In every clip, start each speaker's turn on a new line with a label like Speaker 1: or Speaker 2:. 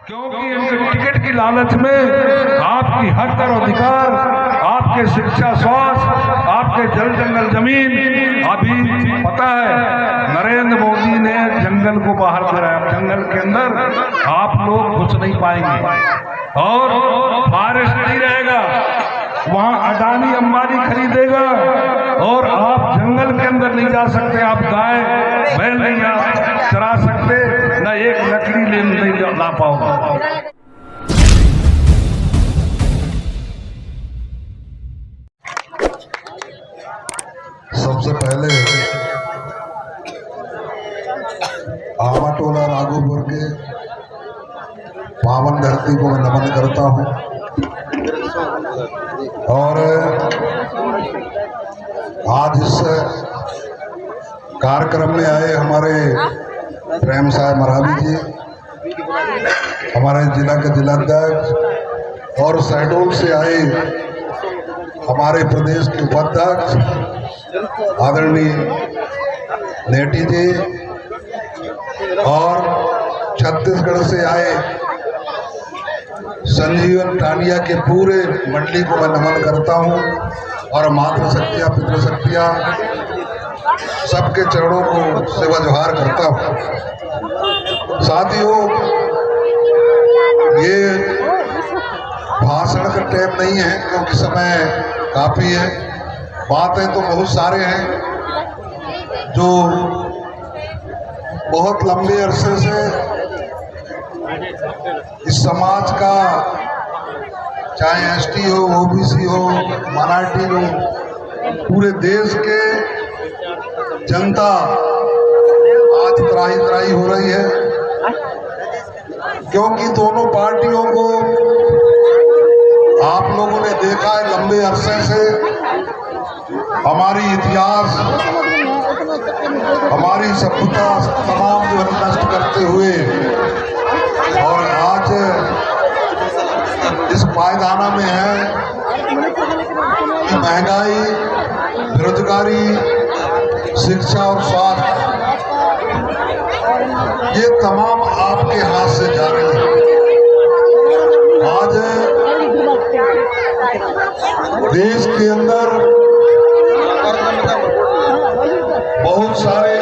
Speaker 1: क्योंकि इनके टिकट की लालच में आपकी हक और अधिकार, आपके शिक्षा, स्वास्थ्य, आपके जल जंगल जमीन, अभी पता है नरेंद्र मोदी ने जंगल को बाहर कराया, जंगल के अंदर आप लोग घुस नहीं पाएंगे और फॉरेस्ट नहीं रहेगा, वहां अडानी अंबानी खरीदेगा और आप जंगल के अंदर नहीं जा सकते, आप गाय बैल नहीं आप चरा सकते, न एक लकड़ी ले नहीं ला पाओगे।
Speaker 2: सबसे पहले आमाटोला राघोपुर के पावन धरती को मैं नमन करता हूँ और आज इस कार्यक्रम में आए हमारे प्रेम साहब मरावी जी, हमारे जिला के जिलाध्यक्ष और शहडोल से आए हमारे प्रदेश के उपाध्यक्ष आदरणीय नेटी जी और छत्तीसगढ़ से आए संजीवन टानिया के पूरे मंडली को मैं नमन करता हूं और मातृ शक्तियां पितृ शक्तियां सबके चरणों को सेवा जोहार करता हूं। साथियों, ये भाषण का टाइम नहीं है क्योंकि समय काफी है, बातें तो बहुत सारे हैं जो बहुत लंबे अरसे से इस समाज का, चाहे एसटी हो, ओबीसी हो, माइनॉरिटी हो, पूरे देश के जनता आज त्राही त्राही हो रही है क्योंकि दोनों पार्टियों को आप लोगों ने देखा है लंबे अरसे से हमारी इतिहास, हमारी सभ्यता तमाम जो नष्ट करते हुए और आज इस पायदाना में है कि महंगाई, बेरोजगारी, शिक्षा और स्वास्थ्य, ये तमाम आपके हाथ से जा रही है। आज देश के अंदर बहुत सारे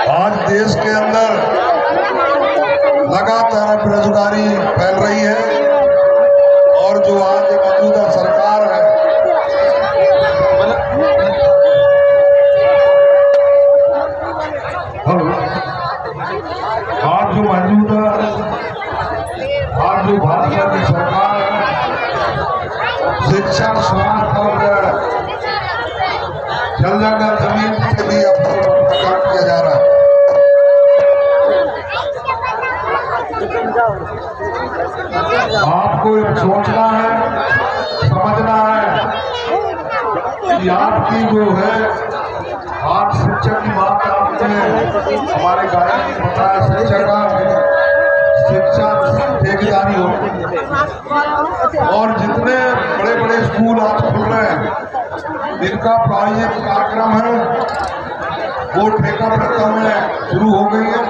Speaker 2: आज देश के अंदर लगातार बेरोजगारी फैल रही है और जो आज मौजूदा सरकार है आज जो भाजपा की सरकार है, शिक्षा, स्वास्थ्य और जल जंगल जमीन से भी अब प्रकट किया जा रहा है। आपको सोचना है, समझना है कि आपकी जो है आज शिक्षा की बात आपने हमारे गायक ने बताया, शिक्षा ठेकेदारी हो और जितने बड़े बड़े स्कूल आज खुल रहे हैं जिनका प्रायोजित कार्यक्रम है वो ठेका प्रथा में शुरू हो गई है।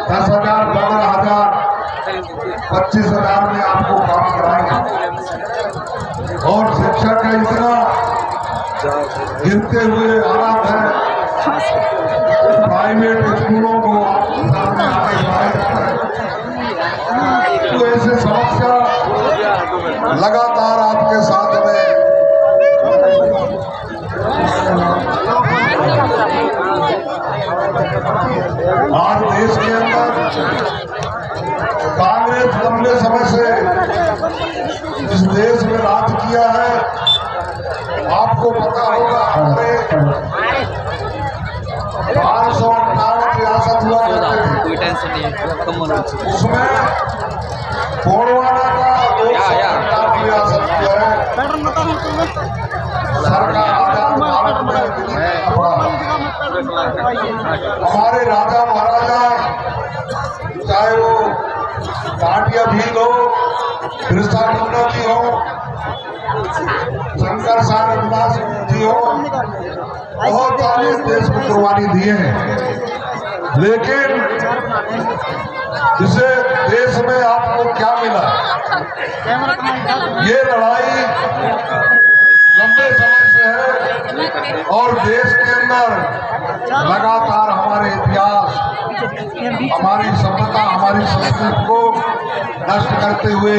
Speaker 2: 10,000, 15,000, 25,000 में आपको काम कराएंगे और शिक्षा का इतना गिरते हुए हालात है, प्राइवेट स्कूलों को तो ऐसे समस्या लगातार आपके साथ में आज देश के अंदर कांग्रेस लंबे समय से इस देश में राज किया है। आपको पता होगा हमने 558 रियासत हुआ करते थे, उसमें गोंडवाना का 258 रियासत हुआ है। सरकार आजाद भारत में हमारे राजा महाराजा, चाहे वो काटिया भील हो, बिरसा मुंडा जी हो, शंकर सागर दास जी हो, बहुत सारे देश में कुर्बानी दिए हैं, लेकिन इसे देश में आपको क्या मिला? ये लड़ाई लंबे समय से है और देश के अंदर लगातार हमारे इतिहास, हमारी सभ्यता, हमारी संस्कृति को नष्ट करते हुए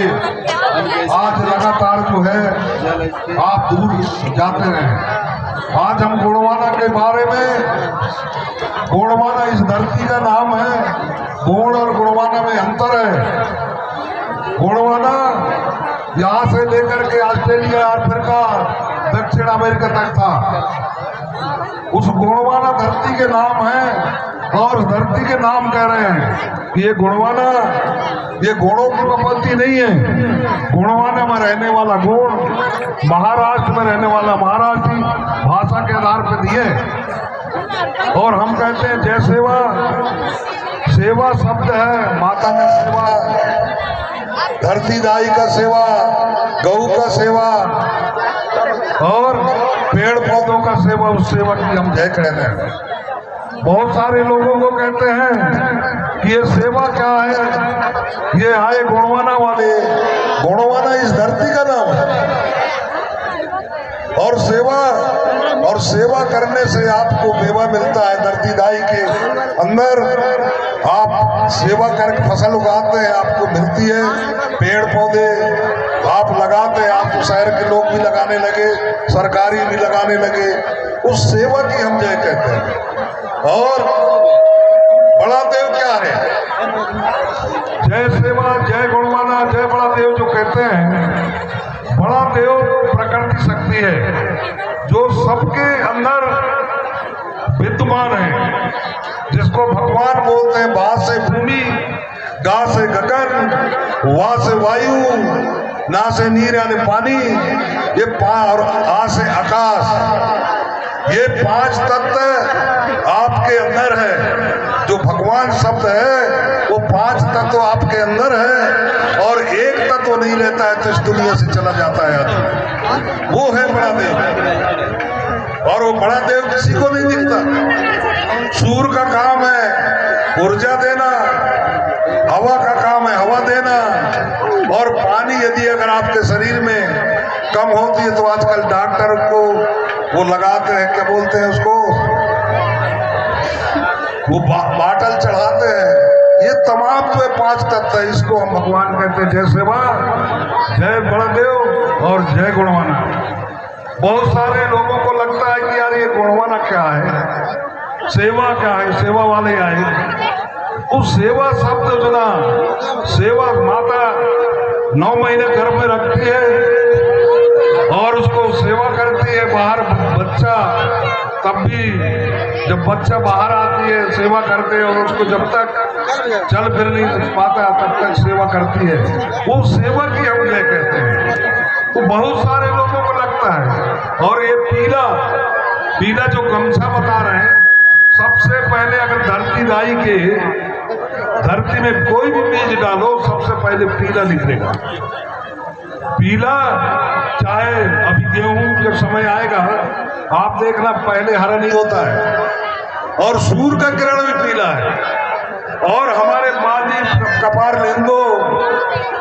Speaker 2: आज लगातार जो है आप दूर जाते रहे। आज हम गोंडवाना के बारे में, गोंडवाना इस धरती का नाम है, गोंड और गोंडवाना में अंतर है। गोंडवाना यहाँ से लेकर के ऑस्ट्रेलिया, अफ्रीका, दक्षिण अमेरिका तक था, उस गोंडवाना धरती के नाम है और उस धरती के नाम कह रहे हैं कि ये गोंडवाना, ये गोंडों की प्रॉपर्टी नहीं है। गोंडवाना में रहने वाला गोंड, महाराष्ट्र में रहने वाला महाराष्ट्री भाषा के आधार पर दिए। और हम कहते हैं जय सेवा, सेवा शब्द है माता का सेवा, धरती दाई का सेवा, गऊ का सेवा और पेड़ पौधों का सेवा, उस सेवा की हम जय कहते हैं। बहुत सारे लोगों को कहते हैं कि ये सेवा क्या है, ये आए गोंडवाना वाले, गोंडवाना इस धरती का नाम है। और सेवा करने से आपको मेवा मिलता है। धरती दाई के अंदर आप सेवा करके फसल उगाते हैं, आपको मिलती है। पेड़ पौधे आप लगाते हैं, आपको शहर के लोग भी लगाने लगे, सरकारी भी लगाने लगे, उस सेवा की हम जय कहते हैं। और बड़ा देव क्या है? जय सेवा, जय गोंडवाना, जय बड़ा देव जो कहते हैं, बड़ा देव प्रकृति शक्ति है जो सबके अंदर विद्यमान है, जिसको भगवान बोलते हैं। बा से भूमि, गा से गगन, वा से वायु, ना से नीर यानी पानी, ये और आ से आकाश, ये पांच तत्व आपके अंदर है। जो भगवान शब्द है वो पांच तत्व आपके अंदर है और एक तत्व नहीं रहता है तो इस दुनिया से चला जाता है आदमी, वो है बड़ा देव। और वो बड़ा देव किसी को नहीं दिखता। सूर्य का काम है ऊर्जा देना, हवा का काम है हवा देना, और पानी यदि अगर आपके शरीर में कम होती है तो आजकल डॉक्टर को वो लगाते हैं, क्या बोलते हैं उसको, वो बाटल चढ़ाते हैं। ये तमाम जो पांच तत्व है, इसको हम भगवान कहते हैं। जय सेवा, जय बड़ा देव और जय गोंडवाना। बहुत सारे लोगों को लगता है कि यार ये गोंडवाना क्या है, सेवा क्या है, सेवा वाले आए। उस सेवा शब्द जो ना, सेवा माता 9 महीने घर में रखती है और उसको सेवा करती है। बाहर बच्चा, तब भी जब बच्चा बाहर आती है सेवा करते हैं, और उसको जब तक चल फिर नहीं पाता तब तक सेवा करती है। वो सेवा की हम जय कहते हैं। तो बहुत सारे लोगों को लगता है। और ये पीला जो गमछा बता रहे हैं, सबसे पहले अगर धरती दाई के धरती में कोई भी बीज डालो, सबसे पहले पीला निकलेगा। पीला, चाहे अभी गेहूं जब समय आएगा आप देखना पहले हरा नहीं होता है, और सूर्य का किरण भी पीला है। और हमारे माजी कपार लेंदो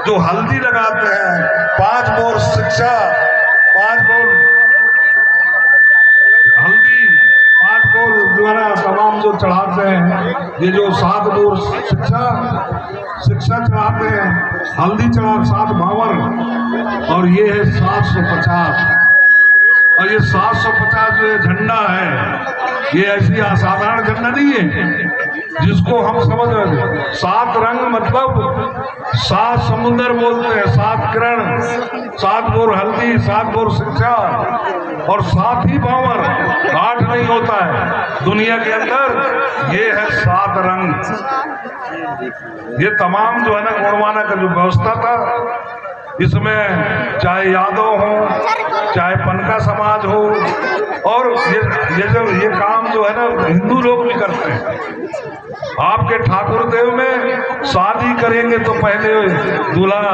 Speaker 2: जो हल्दी लगाते हैं, 5 बोर शिक्षा, 5 बोर हल्दी, 5 बोर जो है ना तमाम जो चढ़ाते हैं, ये जो 7 बोर शिक्षा चढ़ाते हैं, हल्दी चढ़ा 7 भावर, और ये है 750। और ये 750 जो झंडा है, ये ऐसी असाधारण झंडा नहीं है जिसको हम समझ रहे थे। 7 रंग मतलब 7 समुंदर बोलते हैं, 7 किरण, 7 बोर हल्दी, 7 बोर शिक्षा और 7 ही भावर, 8 नहीं होता है दुनिया के अंदर। ये है 7 रंग। ये तमाम जो है ना गोंडवाना का जो व्यवस्था था, इसमें चाहे यादव हो, चाहे पनका समाज हो, और ये काम जो है ना हिंदू लोग भी करते हैं। आपके ठाकुर देव में शादी करेंगे तो पहले दूल्हा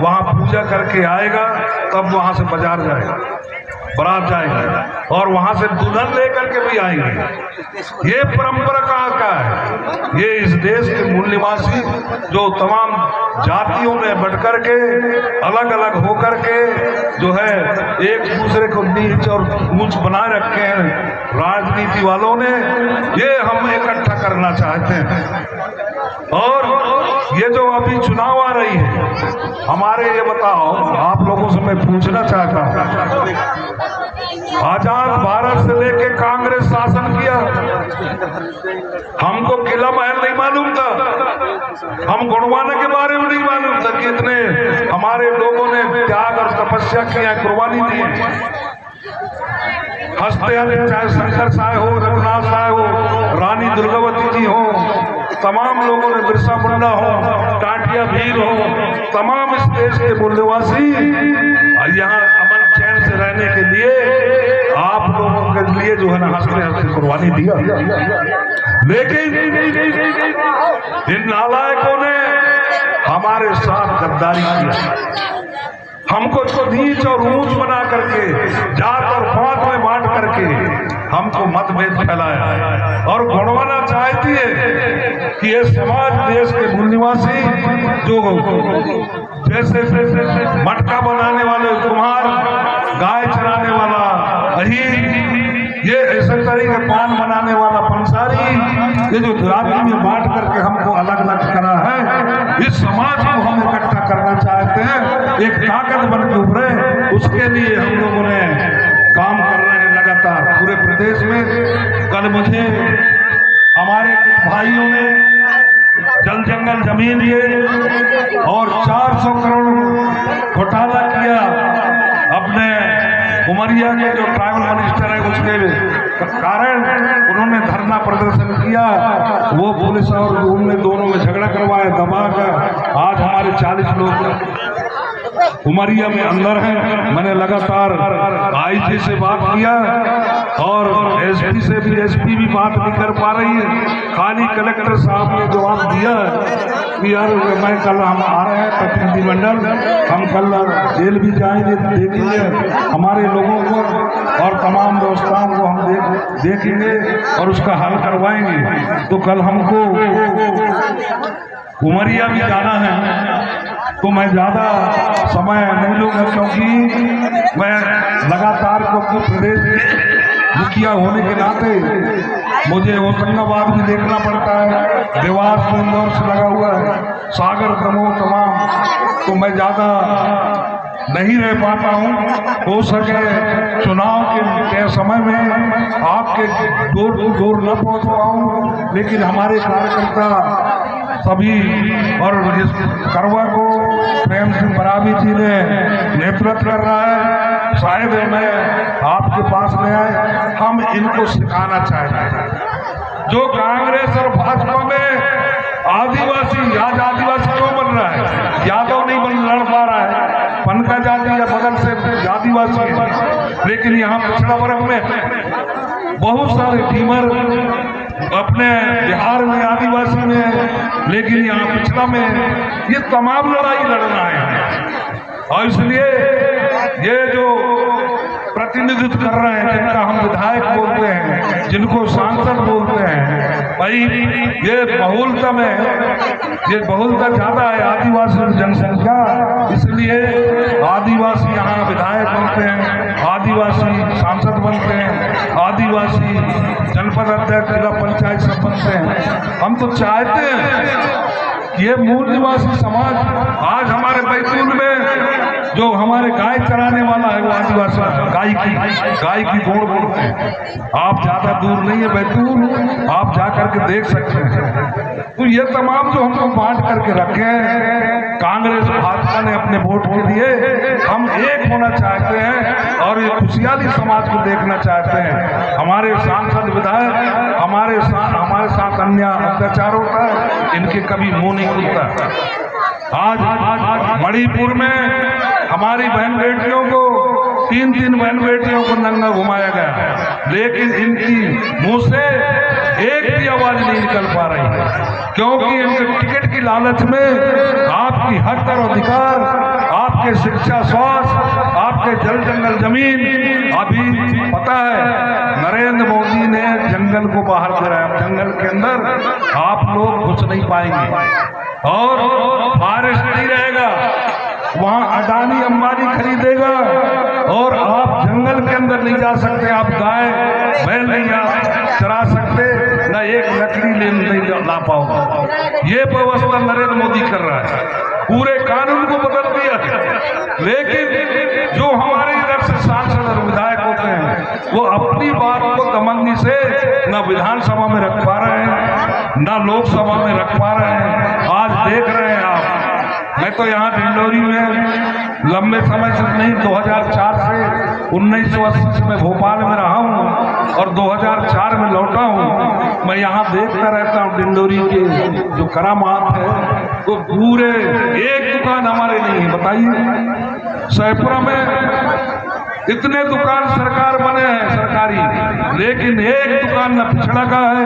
Speaker 2: वहां पूजा करके आएगा, तब वहां से बाजार जाएगा।
Speaker 1: बारात जाएंगे और वहां से दुल्हन लेकर के भी आएंगे। ये परंपरा कहाँ का है? ये इस देश के मूल निवासी जो तमाम जातियों में बढ़कर के अलग अलग होकर के जो है एक दूसरे को नीच और ऊंच बनाए रखे हैं राजनीति वालों ने, ये हम इकट्ठा करना चाहते हैं। और ये जो अभी चुनाव आ रही है हमारे, ये बताओ आप लोगों से मैं पूछना चाहता हूँ, आजाद भारत से लेके कांग्रेस शासन किया, हमको किला महल नहीं मालूम था, हम गुणवाना के बारे में नहीं मालूम था कि इतने हमारे लोगों ने त्याग और तपस्या किया, कुर्बानी दी है। हंसते हंसते चाहे शंकर साय हो, रघुनाथ साय हो, रानी दुर्गावती जी हो, तमाम लोगों ने, बिरसा मुंडा हो, टाटिया भील हो, तमाम इस देश के मूल्यवासी यहाँ अमन चैन से रहने के लिए आप लोगों के लिए जो है ना हंसते हंसते कुर्बानी दिया। लेकिन इन नालायकों ने हमारे साथ गद्दारी किया, हमको नीच और ऊंच बना करके, जात और पात में बांट करके हमको मतभेद फैलाया और गुणवाना चाहती है कि ये समाज देश के मूल निवासी जो जैसे मटका बनाने वाले कुम्हार, गाय चराने वाला अहीर, ये ऐसे तरीके पान बनाने वाला पंसारी, ये जो जाति में बांट करके हमको अलग अलग करा है, इस समाज को हम इकट्ठा करना चाहते हैं, एक ताकत बन के उभरे, उसके लिए हम लोगों ने काम कर रहे हैं लगातार पूरे प्रदेश में। कल मुझे हमारे कुछ भाइयों ने जल जंगल जमीन लिए और 400 करोड़ घोटाला किया, अपने उमरिया के जो ट्राइबल मिनिस्टर है उसके कारण उन्होंने धरना प्रदर्शन किया, वो पुलिस और उनमें दोनों में झगड़ा करवाया, दबा कर आज हमारे 40 लोग उमरिया में अंदर हैं। मैंने लगातार आईजी से बात किया और एसपी से भी, एसपी भी बात नहीं कर पा रही है, खाली कलेक्टर साहब ने जवाब दिया कि यार मैं कल हम आ रहे हैं प्रतिनिधिमंडल, हम कल जेल भी जाएंगे, देखेंगे हमारे लोगों को और तमाम व्यवस्थाओं को हम देखेंगे और उसका हल करवाएंगे। तो कल हमको उमरिया भी जाना है, तो मैं ज़्यादा समय नहीं लूँगा क्योंकि मैं लगातार क्योंकि प्रदेश के मुखिया होने के नाते मुझे होशंगाबाद भी देखना पड़ता है, देवास से, इंदौर से लगा हुआ है, सागर, दमोह तमाम, तो मैं ज़्यादा नहीं रह पाता हूँ। हो सके चुनाव के समय में आपके दूर न पहुँच पाऊँ, लेकिन हमारे कार्यकर्ता सभी और इस करवा को प्रेम सिंह बराबी जी ने नेतृत्व कर रहा है, शायद मैं आपके पास में आए, हम इनको सिखाना चाहते हैं। जो कांग्रेस और भाजपा में आदिवासी, आज आदिवासी क्यों बन रहा है? यादव नहीं लड़ पा रहा है, पनका जाति या बगल से आदिवासी है, लेकिन यहाँ पिछड़ा वर्ग में बहुत सारे टीमर अपने बिहार में आदिवासी में, लेकिन यहाँ पिछड़ा में ये तमाम लड़ाई लड़ना है। और इसलिए ये जो प्रतिनिधित्व कर रहे हैं, जिनका हम विधायक बोलते हैं, जिनको सांसद बोलते हैं, भाई ये बहुलता में, ये बहुलता ज़्यादा है आदिवासी जनसंख्या, इसलिए आदिवासी यहाँ विधायक बनते हैं, आदिवासी सांसद बनते हैं, आदिवासी जनपद अध्यक्ष, जिला पंचायत सब बनते हैं। हम तो चाहते हैं ये मूल निवासी समाज, आज हमारे बैतूल में जो हमारे गाय चराने वाला है वो आदिवासी, गाय की गोड़ बोलते हैं। आप ज्यादा दूर नहीं है बैतूल, आप जा करके देख सकते हैं। तो ये तमाम जो हमको बांट करके रखे हैं कांग्रेस भाजपा ने अपने वोट के लिए, हम एक होना चाहते हैं और ये खुशहाली समाज को देखना चाहते हैं। हमारे सांसद विधायक हमारे साथ अन्याय अत्याचार होता है, इनके कभी मुंह नहीं खुलता। आज मणिपुर में हमारी बहन बेटियों को, 3 बहन बेटियों को नंगा घुमाया गया, लेकिन इनकी मुंह से एक भी आवाज नहीं निकल पा रही है, क्योंकि इनके टिकट की लालच में आपकी हक और अधिकार, आपके शिक्षा, स्वास्थ्य, आपके जल जंगल जमीन अभी जंगल को बाहर दे रहा है। जंगल के अंदर आप लोग घुस नहीं पाएंगे और फॉरेस्ट नहीं रहेगा, वहां अडानी अंबानी खरीदेगा और आप जंगल के अंदर नहीं जा सकते। आप गाय बैल नहीं चरा सकते, न एक लकड़ी नहीं ला पाओगे। ये व्यवस्था नरेंद्र मोदी कर रहा है, पूरे कानून को बदल दिया है। लेकिन जो हमारे इधर से सांसद और विधायक होते हैं वो अपनी बात को दमंगी से न विधानसभा में रख पा रहे हैं न लोकसभा में रख पा रहे हैं। आज देख रहे हैं आप, मैं तो यहाँ डिंडोरी में लंबे समय से नहीं, 2004 से 1980 से मैं भोपाल में रहा हूँ और 2004 में लौटा हूँ। मैं यहाँ देखता रहता हूँ डिंडोरी के जो करामात है, तो पूरे एक दुकान हमारे नहीं है। बताइए, सैपुरा में इतने दुकान सरकार बने हैं सरकारी, लेकिन एक दुकान न पिछड़ा का है,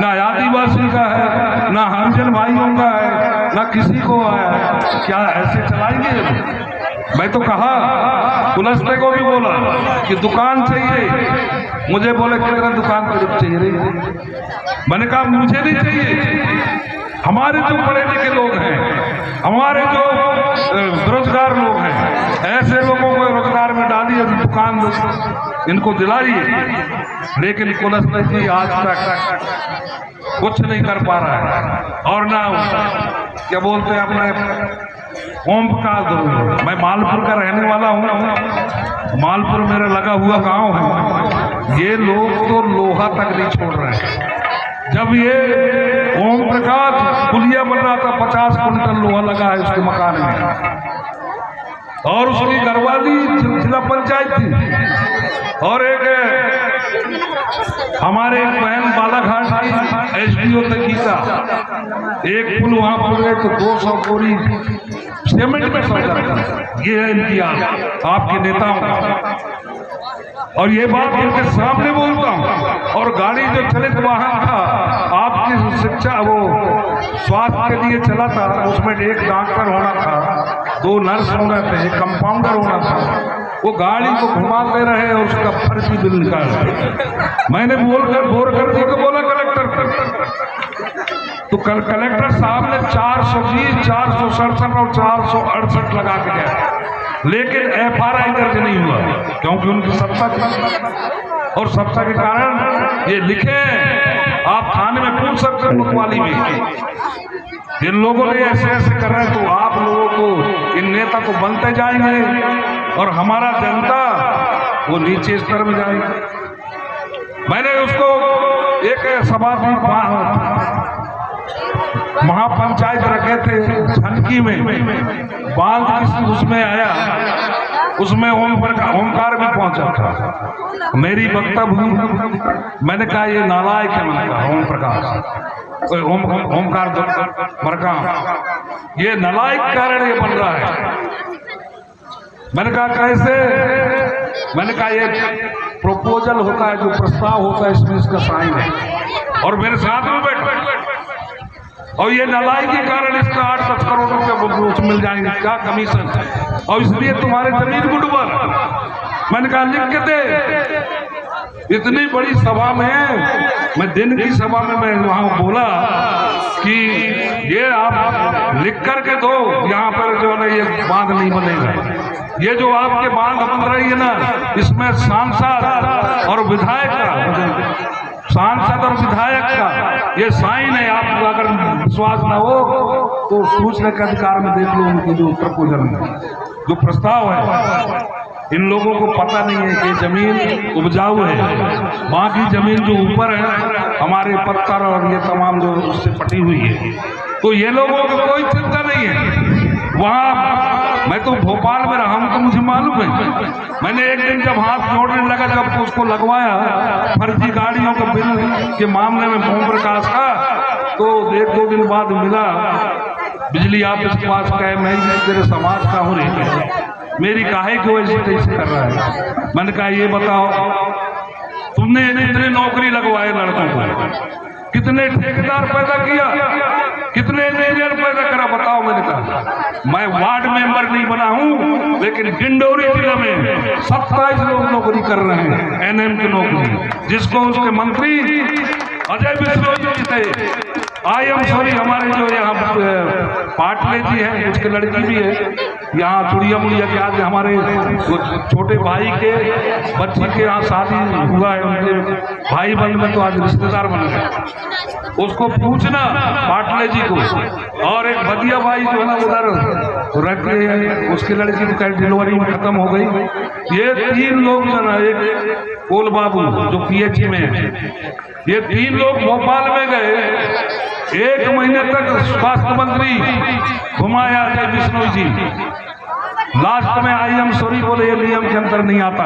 Speaker 1: न आदिवासी का है, न हरिजन भाइयों का है, न किसी को है। क्या ऐसे चलाएंगे? मैं तो कहा, पुलिस को भी बोला कि दुकान चाहिए। मुझे बोले कितना दुकान पर चाहिए रही? मैंने कहा मुझे नहीं चाहिए, हमारे जो पढ़े लिखे लोग हैं, हमारे जो बेरोजगार लोग हैं, ऐसे लोगों को रोजगार में डालिए, दुकान इनको दिलाइए। लेकिन पुलिस ने जी आज तक कुछ नहीं कर पा रहा है। और ना क्या बोलते हैं अपने ओम प्रकाश दुबे, मैं मालपुर का रहने वाला हूँ, मालपुर मेरा लगा हुआ गांव है। ये लोग तो लोहा तक नहीं छोड़ रहे हैं। जब ये ओम प्रकाश पुलिया बन रहा था, 50 कुंटल लोहा लगा है उसके मकान में, और उसकी घरवाली जिला पंचायत थी, और एक हमारे एक बहन बालाघाट की एसडीओ तक गीता, एक पुल वहां पर गए तो 200 बोरी सीमेंट में सौदा था। ये है इनकी आपके नेताओं का, और ये बात इनके सामने बोलता हूँ। और गाड़ी जो चलित वाहन था, आपकी शिक्षा वो स्वास्थ्य के लिए चला था, उसमें एक डॉक्टर होना था, 2 नर्स होना थे, एक कंपाउंडर होना था। वो गाड़ी को घुमाते रहे और उसका फर्जी बिल निकाल। मैंने बोल कर दिया तो बोला कलेक्टर तो कलेक्टर साहब ने 420, 467 और 468 लगा के गया, लेकिन FRI दर्ज नहीं हुआ, क्योंकि उनकी सत्ता थी। और सत्ता के कारण ये लिखे, आप थाने में पूछ सकते हैं कोतवाली में, इन लोगों ने ऐसे ऐसे कर रहे हैं। तो आप लोगों को, इन नेता तो बनते जाएंगे और हमारा जनता वो नीचे स्तर में जाएगी। मैंने उसको एक सभा महापंचायत रखे थे झनकी में, बांध उसमें आया, उसमें ओमकार भी पहुंचा था। मेरी वक्तव्य हुई, मैंने कहा ये नालायक है, मैंने कहा ओम प्रकाश ओमकार मरकाम, ये नालायक कारण ये बन रहा है। मैंने कहा कैसे? मैंने कहा ये प्रपोजल होता है, जो प्रस्ताव होता है, इसमें इसका साइन है, और मेरे साथ में बैठ, और ये नालायक के कारण इसका 8-10 करोड़ रुपये मिल जाएंगे, क्या कमीशन, और इसलिए तुम्हारे जमीन गुड़बर। मैंने कहा लिख के दे। इतनी बड़ी सभा में, मैं दिन की सभा में मैं वहां बोला कि ये आप लिख करके दो, यहाँ पर जो है ये बांध नहीं बनेगा। ये जो आपके बांध बन रही है ना, इसमें सांसद और विधायक का, सांसद और विधायक का ये साइन है। आप अगर विश्वास ना हो तो सूचना के अधिकार में देख लो, उनके जो प्रपोजल में जो प्रस्ताव है। इन लोगों को पता नहीं है कि जमीन उपजाऊ है, बाकी जमीन जो ऊपर है हमारे पत्थर और ये तमाम जो उससे पटी हुई है, तो ये लोगों को कोई चिंता नहीं है। वहाँ मैं तो भोपाल में रहा हूँ तो मुझे मालूम है। मैंने एक दिन जब हाथ जोड़ने लगा, जब उसको लगवाया फर्जी गाड़ियों के बिल के मामले में ओम प्रकाश का, तो 1-2 दिन बाद मिला बिजली ऑफिस के पास, कहे मैं तेरे समाज का हूँ, मेरी काहे की वजह से कैसे कर रहा है। मैंने कहा ये बताओ, तुमने इतने नौकरी लगवाए लड़कों को, कितने ठेकेदार पैदा किया, कितने इंजीनियर पैदा करा, बताओ। मैंने कहा मैं वार्ड मेंबर नहीं बना हूं, लेकिन डिंडोरी जिले में में 27 लोग नौकरी कर रहे हैं, एनएम की नौकरी, जिसको उसके मंत्री अजय बिश्नोई जी थे। आई एम सॉरी, हमारे जो यहाँ पाटले जी हैं, उसके लड़की भी है यहाँ चुड़िया मुड़िया के आज हमारे छोटे भाई के बच्ची के यहाँ शादी हुआ है, उनके भाई बहन में तो आज रिश्तेदार बन गए। उसको पूछना पाटले जी को, और एक बदिया भाई जो है ना उधर रहते हैं, उसकी लड़की तो कल डिलीवरी में खत्म हो गई। ये 3 लोग जो ना, एक कोल बाबू जो पीएचई में है, ये 3 लोग भोपाल में गए। 1 महीने तक स्वास्थ्य मंत्री घुमाया अजय बिश्नोई जी। लास्ट में आई एम सॉरी बोले ये नियम के अंदर नहीं आता।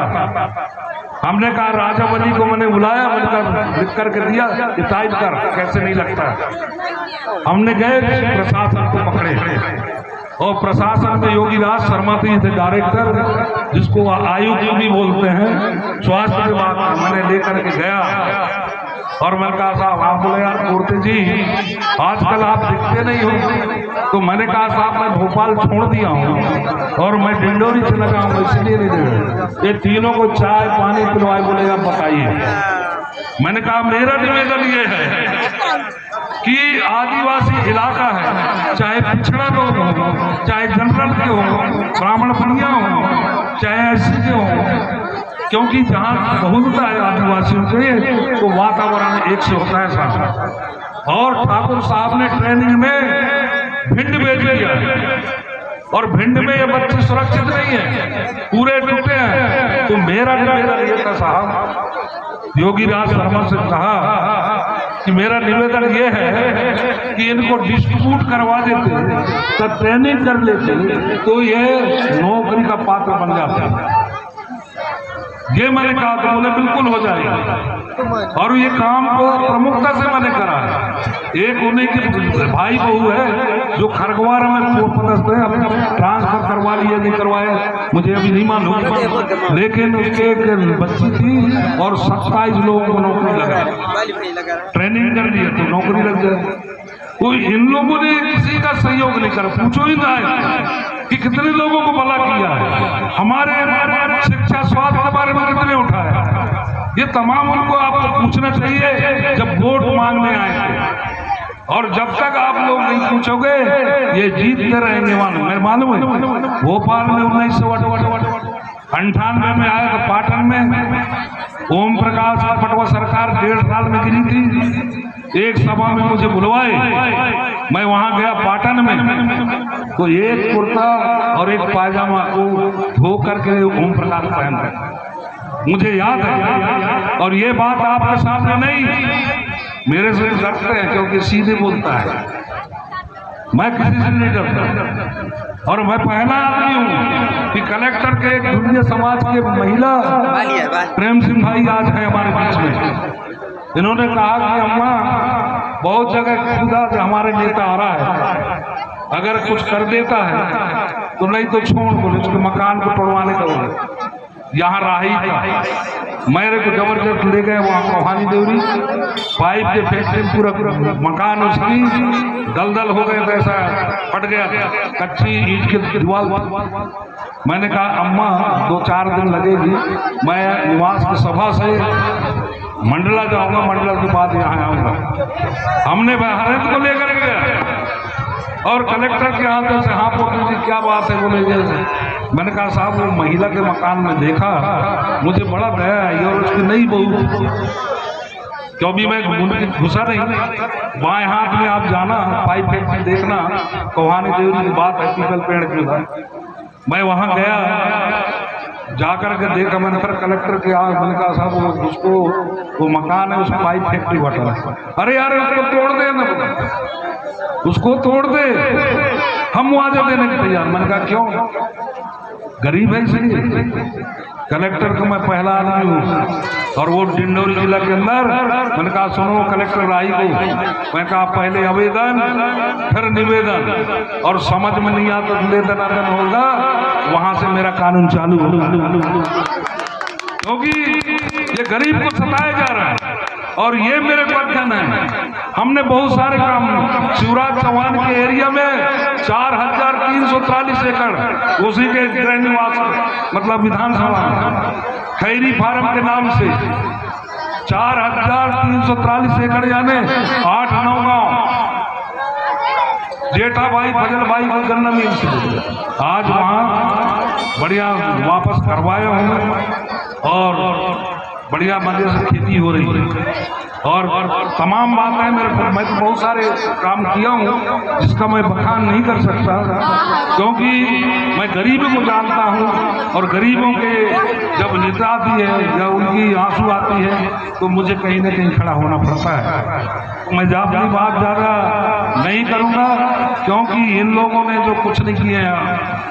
Speaker 1: हमने कहा राजा वली को मैंने बुलाया, मैंने लिख करके दिया कि टाइप कर, कैसे नहीं लगता। हमने गए प्रशासन को पकड़े, और प्रशासन में योगी राज शर्मा थे डायरेक्टर, जिसको आयुक्त भी बोलते हैं, स्वास्थ्य विभाग मैंने लेकर के गया। और मैंने कहा साहब, आप बोले यार मूर्ति जी आजकल आप दिखते नहीं हो, तो मैंने कहा साहब मैं भोपाल छोड़ दिया हूँ और मैं डिंडोरी चला जाऊँगा, इसलिए नहीं दे रहे। ये तीनों को चाय पानी पिलवाए, बोले आप बताइए। मैंने कहा मेरा निवेदन ये है कि आदिवासी इलाका है, चाहे पिछड़ा लोग हो, चाहे जनरल के हो, ब्राह्मण पड़िया हो, चाहे एससी के हो, क्योंकि जहाँ बहुलता है आदिवासियों के, तो वातावरण एक से होता है साहब। और ठाकुर साहब ने ट्रेनिंग में भिंड भेज दिया, और भिंड में ये बच्चे सुरक्षित नहीं है, पूरे टूटे हैं। तो मेरा निवेदन ये था साहब, योगी राज शर्मा से कहा कि मेरा निवेदन ये है कि इनको डिस्ट्रीब्यूट करवा देते, तो ट्रेनिंग कर लेते, तो ये नौकरी का पात्र बन जाते। ये मैंने कहा, तो बोले बिल्कुल हो जाएगा। और ये काम को प्रमुखता से मैंने करा है। एक उन्हीं के भाई बहू है जो खरगवार में पदस्थ है, अब ट्रांसफर करवा लिया नहीं करवाया मुझे अभी नहीं मालूम, लेकिन उसके एक बच्ची थी और 27 लोगों को नौकरी लगा, ट्रेनिंग कर दिया तो नौकरी लग जाए। तो इन लोगों ने किसी का सहयोग नहीं करा, पूछो ही ना कि कितने लोगों को भला किया है, हमारे शिक्षा स्वास्थ्य के बारे में कितने उठाया। ये तमाम उनको आपको पूछना चाहिए जब वोट मांगने आए थे। और जब तक आप लोग नहीं पूछोगे ये जीतते रहेंगे। मालूम है भोपाल में 1998 में आया था, पाटन में ओम प्रकाश पटवा सरकार 1.5 साल में गिरी थी। एक सभा में मुझे बुलवाए, मैं वहां गया पाटन में, तो एक कुर्ता और एक पायजामा को धो करके ओम प्रकाश पहन रहे, मुझे याद है। और ये बात आपके सामने नहीं, मेरे से डरते हैं क्योंकि सीधे बोलता है, मैं किसी से नहीं डरता। और मैं पहला आदमी हूँ कि कलेक्टर के एक दुर्जय समाज के महिला प्रेम सिंह भाई आज है हमारे बीच में। इन्होंने कहा कि अम्मा बहुत जगह खुदा हमारे नेता आ रहा है, अगर कुछ कर देता है तो नहीं तो छोड़, बोले उसके मकान को तोड़वाने का बोले। यहाँ राही था, मेरे को जबरदस्त ले गए वहाँ कोहानी देवरी, पाइप के फैक्ट्री पूरा मकान उसकी दलदल हो गया, ऐसा फट गया, कच्ची ईंट की दीवार। मैंने कहा अम्मा 2-4 दिन लगेगी, मैं निवास की सभा से मंडला जाऊंगा, मंडला के बाद यहाँ आऊंगा। हमने हरेंद्र को लेकर गया और कलेक्टर के हाथ से हाँ बोलते जी क्या बात है, बोले जैसे। मैंने कहा साहब वो महिला के मकान में देखा, मुझे बड़ा दया आई, और उसकी नई बहू, क्योंकि मैं घुसा नहीं, बाएं हाथ में आप जाना पाइप फैक्ट्री देखना, कोहानी देवरी की बात है, पीपल पेड़ के उधर। मैं वहां गया, जाकर के देखा, मैंने फिर कलेक्टर के यहाँ मैंने कहा साहब उसको वो मकान है, उस पाइप फैक्ट्री बटा। अरे यार उसको तोड़ दे ना, उसको तोड़ दे, हम मुआवजा देने के तैयार। मैंने कहा क्यों, गरीब है इसलिए। कलेक्टर को मैं पहला आदमी हूँ और वो डिंडोरी जिला के अंदर। मैंने कहा सुनो कलेक्टर राही को, मैं कहा पहले आवेदन फिर निवेदन, और समझ में नहीं आता तो लेदन आदन होगा, वहां से मेरा कानून चालू होगा, क्योंकि ये गरीब को सताया जा रहा है। और ये मेरे वचन है, हमने बहुत सारे काम शिवराज चौहान के एरिया में 4,343 एकड़ उसी के गृह निवास मतलब विधानसभा में खैरी फार्म के नाम से 4,343 एकड़ यानी 8-9 गांव जेठाबाई फजलबाई को गन्ना मिल से आज वहाँ बढ़िया वापस करवाया हूँ और बढ़िया मजे से खेती हो रही है और तमाम बातें मैं तो बहुत सारे काम किया हूँ जिसका मैं बखान नहीं कर सकता क्योंकि मैं गरीबों को जानता हूँ और गरीबों के जब निद्रा आती है या उनकी आंसू आती है तो मुझे कहीं ना कहीं खड़ा होना पड़ता है। तो मैं अपनी बात ज़्यादा नहीं करूँगा क्योंकि इन लोगों ने जो कुछ नहीं किए हैं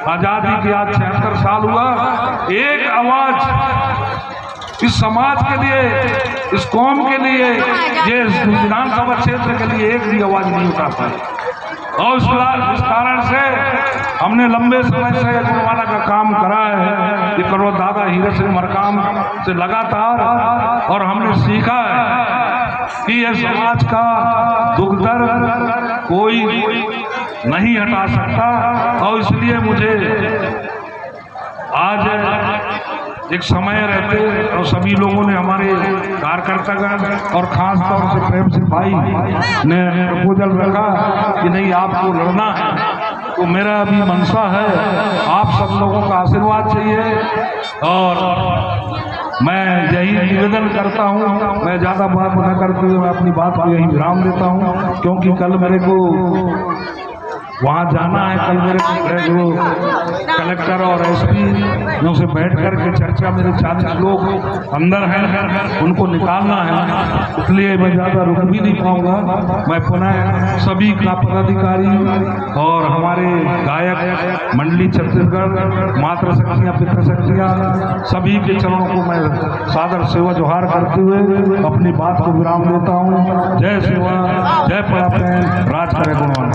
Speaker 1: आज़ादी के आज 76 साल हुआ, एक आवाज़ इस समाज के लिए, इस कौम के लिए, ये विधानसभा क्षेत्र के लिए एक भी आवाज नहीं उठा पाई और इस कारण से हमने लंबे समय से गुणवाला का काम करा है। ये करो दादा हीरे सिंह मरकाम से लगातार और हमने सीखा है कि यह समाज का दुख दर्द कोई नहीं हटा सकता और इसलिए मुझे आज एक समय रहते और सभी लोगों ने हमारे कार्यकर्तागण और खास तौर से प्रेम सिंह भाई ने प्रपोजल रखा कि नहीं आपको लड़ना है, तो मेरा अभी मनसा है आप सब लोगों का आशीर्वाद चाहिए और मैं यही निवेदन करता हूँ। मैं ज़्यादा बात न करते हुए मैं अपनी बात को यही विराम देता हूँ क्योंकि कल मेरे को वहाँ जाना है। कल मेरे जो कलेक्टर और एसपी से बैठ कर के चर्चा मेरे 40 लोग अंदर हैं उनको निकालना है, इसलिए मैं ज़्यादा रुक भी नहीं पाऊँगा। मैं पुनः सभी का पदाधिकारी और हमारे गायक मंडली छत्तीसगढ़ मातृशक्तियाँ पितृशक्तियाँ सभी के चरणों को मैं सादर सेवा जोहार करते हुए अपनी बात को विराम देता हूँ। जय सेवा, जय पराक्रम, राज करे गुणवान।